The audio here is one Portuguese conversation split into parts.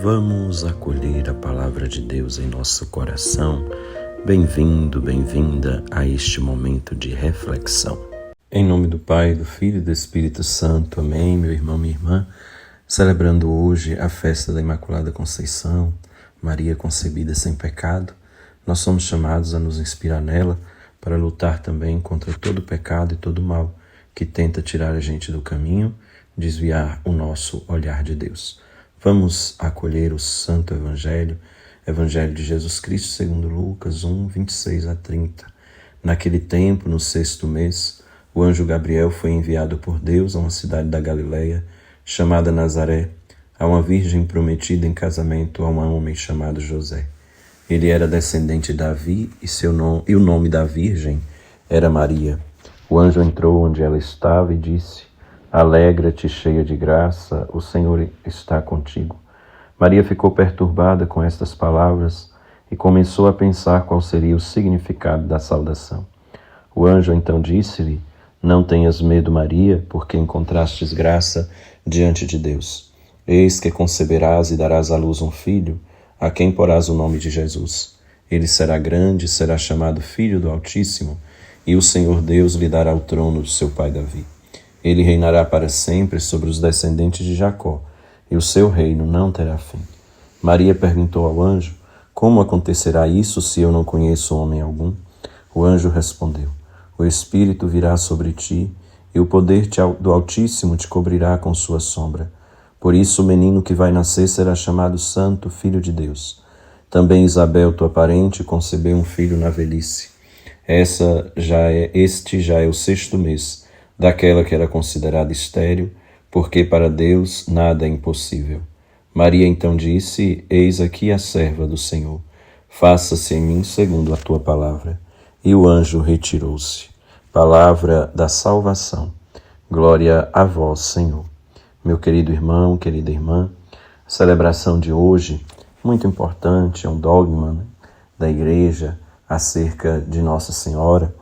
Vamos acolher a palavra de Deus em nosso coração. Bem-vindo, bem-vinda a este momento de reflexão. Em nome do Pai, do Filho e do Espírito Santo. Amém, meu irmão, minha irmã. Celebrando hoje a festa da Imaculada Conceição, Maria concebida sem pecado, nós somos chamados a nos inspirar nela para lutar também contra todo pecado e todo mal que tenta tirar a gente do caminho, desviar o nosso olhar de Deus. Vamos acolher o Santo Evangelho, Evangelho de Jesus Cristo segundo Lucas 1, 26 a 30. Naquele tempo, no 6º mês, o anjo Gabriel foi enviado por Deus a uma cidade da Galileia, chamada Nazaré, a uma virgem prometida em casamento a um homem chamado José. Ele era descendente de Davi e o nome da virgem era Maria. O anjo entrou onde ela estava e disse: Alegra-te, cheia de graça, o Senhor está contigo. Maria ficou perturbada com estas palavras e começou a pensar qual seria o significado da saudação. O anjo então disse-lhe: Não tenhas medo, Maria, porque encontrastes graça diante de Deus. Eis que conceberás e darás à luz um filho, a quem porás o nome de Jesus. Ele será grande, será chamado Filho do Altíssimo, e o Senhor Deus lhe dará o trono de seu pai Davi. Ele reinará para sempre sobre os descendentes de Jacó, e o seu reino não terá fim. Maria perguntou ao anjo: Como acontecerá isso se eu não conheço homem algum? O anjo respondeu: O Espírito virá sobre ti, e o poder do Altíssimo te cobrirá com sua sombra. Por isso o menino que vai nascer será chamado Santo, Filho de Deus. Também Isabel, tua parente, concebeu um filho na velhice. Este já é o 6º mês daquela que era considerada estéril, porque para Deus nada é impossível. Maria então disse: Eis aqui a serva do Senhor, faça-se em mim segundo a tua palavra. E o anjo retirou-se. Palavra da salvação. Glória a vós, Senhor. Meu querido irmão, querida irmã, a celebração de hoje, muito importante, é um dogma da Igreja acerca de Nossa Senhora,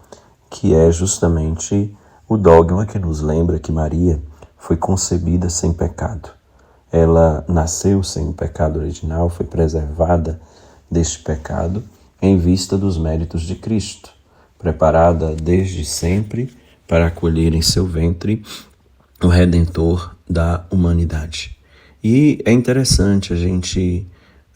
que é justamente o dogma que nos lembra que Maria foi concebida sem pecado. Ela nasceu sem o pecado original, foi preservada deste pecado em vista dos méritos de Cristo, preparada desde sempre para acolher em seu ventre o Redentor da humanidade. E é interessante a gente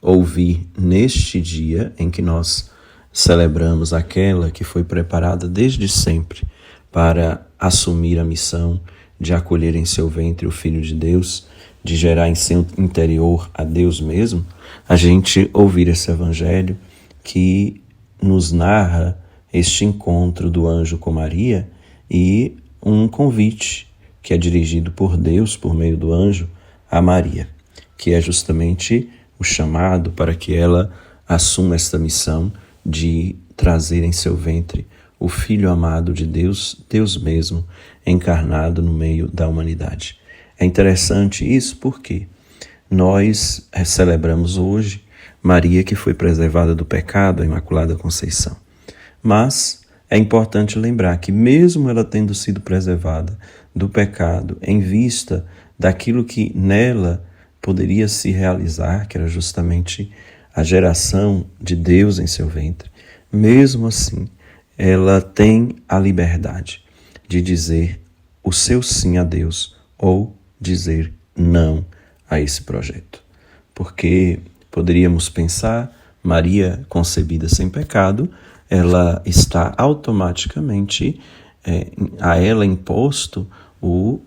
ouvir neste dia em que nós celebramos aquela que foi preparada desde sempre para assumir a missão de acolher em seu ventre o Filho de Deus, de gerar em seu interior a Deus mesmo, a gente ouvir esse evangelho que nos narra este encontro do anjo com Maria e um convite que é dirigido por Deus, por meio do anjo, a Maria, que é justamente o chamado para que ela assuma esta missão de trazer em seu ventre o Filho amado de Deus, Deus mesmo, encarnado no meio da humanidade. É interessante isso porque nós celebramos hoje Maria, que foi preservada do pecado, a Imaculada Conceição. Mas é importante lembrar que mesmo ela tendo sido preservada do pecado, em vista daquilo que nela poderia se realizar, que era justamente a geração de Deus em seu ventre, mesmo assim, ela tem a liberdade de dizer o seu sim a Deus ou dizer não a esse projeto. Porque poderíamos pensar, Maria concebida sem pecado, ela está automaticamente a ela imposto o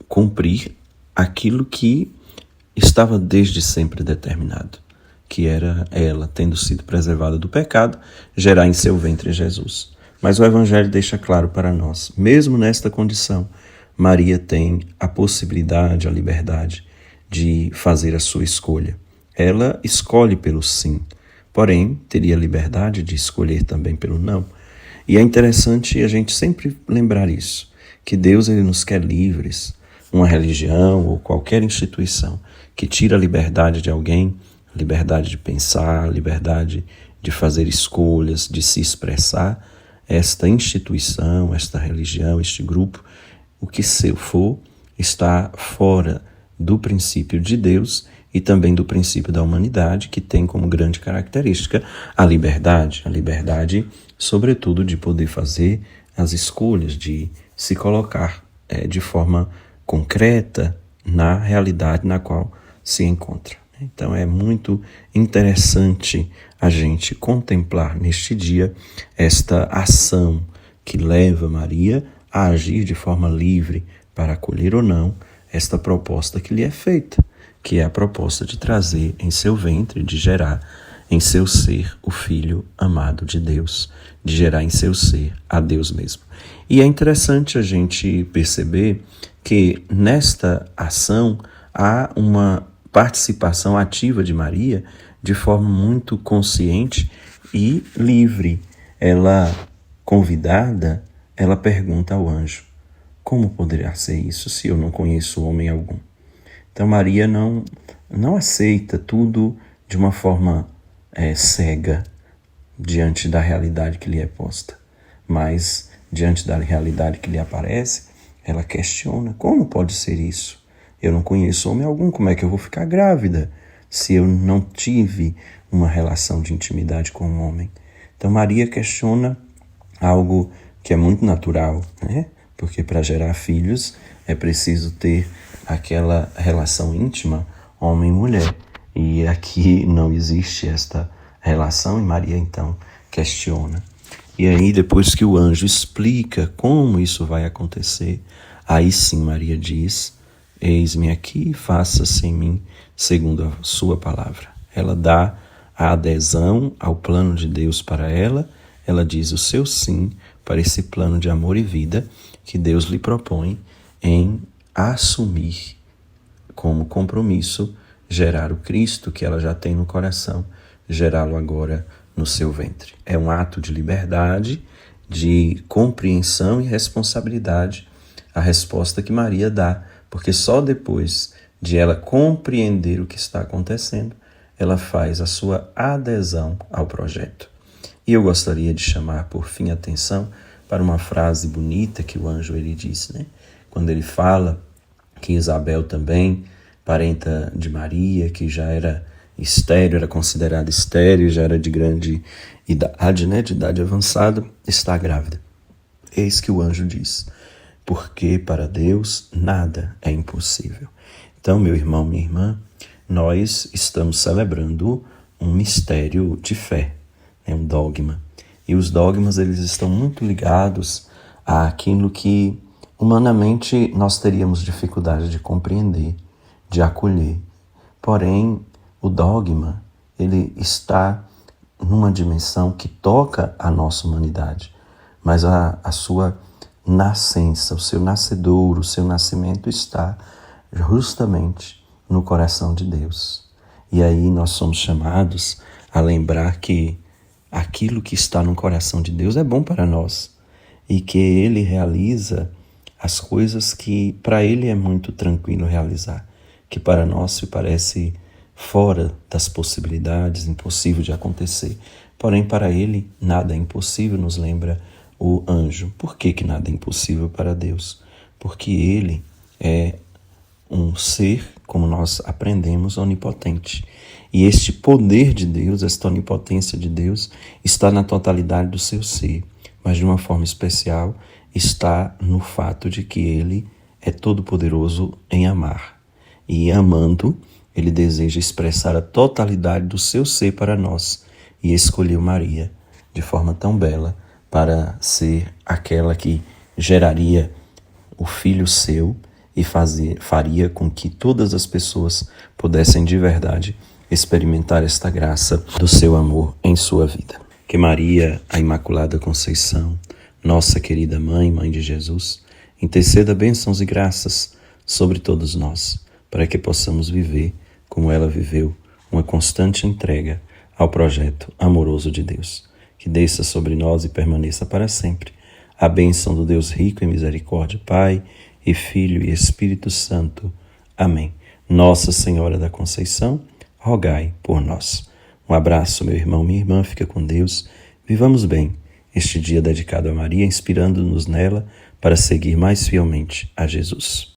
cumprir aquilo que estava desde sempre determinado, que era ela, tendo sido preservada do pecado, gerar em seu ventre Jesus. Mas o Evangelho deixa claro para nós, mesmo nesta condição, Maria tem a possibilidade, a liberdade de fazer a sua escolha. Ela escolhe pelo sim, porém teria a liberdade de escolher também pelo não. E é interessante a gente sempre lembrar isso, que Deus ele nos quer livres. Uma religião ou qualquer instituição que tira a liberdade de alguém, a liberdade de pensar, a liberdade de fazer escolhas, de se expressar, esta instituição, esta religião, este grupo, o que se for, está fora do princípio de Deus e também do princípio da humanidade, que tem como grande característica a liberdade, sobretudo, de poder fazer as escolhas, de se colocar de forma concreta na realidade na qual se encontra. Então é muito interessante a gente contemplar neste dia esta ação que leva Maria a agir de forma livre para acolher ou não esta proposta que lhe é feita, que é a proposta de trazer em seu ventre, de gerar em seu ser o Filho amado de Deus, de gerar em seu ser a Deus mesmo. E é interessante a gente perceber que nesta ação há uma participação ativa de Maria de forma muito consciente e livre. Ela, convidada, ela pergunta ao anjo: como poderá ser isso se eu não conheço homem algum? Então Maria não aceita tudo de uma forma cega diante da realidade que lhe é posta, mas diante da realidade que lhe aparece, ela questiona: como pode ser isso? Eu não conheço homem algum, como é que eu vou ficar grávida se eu não tive uma relação de intimidade com um homem? Então Maria questiona algo que é muito natural, né? Porque para gerar filhos é preciso ter aquela relação íntima homem e mulher. E aqui não existe esta relação e Maria então questiona. E aí depois que o anjo explica como isso vai acontecer, aí sim Maria diz: eis-me aqui, faça-se em mim segundo a sua palavra. Ela dá a adesão ao plano de Deus para ela, ela diz o seu sim para esse plano de amor e vida que Deus lhe propõe em assumir como compromisso gerar o Cristo que ela já tem no coração, gerá-lo agora no seu ventre. É um ato de liberdade, de compreensão e responsabilidade, a resposta que Maria dá, porque só depois de ela compreender o que está acontecendo, ela faz a sua adesão ao projeto. E eu gostaria de chamar, por fim, a atenção para uma frase bonita que o anjo ele diz, né? Quando ele fala que Isabel também, parenta de Maria, que já era estéril, era considerada estéril, já era de grande idade, né? De idade avançada, está grávida. Eis que o anjo diz: porque para Deus nada é impossível. Então, meu irmão, minha irmã, nós estamos celebrando um mistério de fé, um dogma. E os dogmas eles estão muito ligados àquilo que humanamente nós teríamos dificuldade de compreender, de acolher. Porém, o dogma ele está numa dimensão que toca a nossa humanidade, mas a sua nascença, o seu nascedouro, o seu nascimento está justamente no coração de Deus. E aí nós somos chamados a lembrar que aquilo que está no coração de Deus é bom para nós e que Ele realiza as coisas que para Ele é muito tranquilo realizar, que para nós se parece fora das possibilidades, impossível de acontecer. Porém, para Ele nada é impossível, nos lembra o anjo. Por que nada é impossível para Deus? Porque Ele é um ser, como nós aprendemos, onipotente. E este poder de Deus, esta onipotência de Deus, está na totalidade do seu ser, mas de uma forma especial está no fato de que Ele é todo-poderoso em amar. E amando, Ele deseja expressar a totalidade do seu ser para nós e escolheu Maria de forma tão bela para ser aquela que geraria o filho seu e faria com que todas as pessoas pudessem de verdade experimentar esta graça do seu amor em sua vida. Que Maria, a Imaculada Conceição, nossa querida Mãe, Mãe de Jesus, interceda bênçãos e graças sobre todos nós, para que possamos viver como ela viveu, uma constante entrega ao projeto amoroso de Deus. Que desça sobre nós e permaneça para sempre a bênção do Deus rico em misericórdia, Pai e Filho e Espírito Santo. Amém. Nossa Senhora da Conceição, rogai por nós. Um abraço, meu irmão, minha irmã, fica com Deus. Vivamos bem este dia dedicado a Maria, inspirando-nos nela para seguir mais fielmente a Jesus.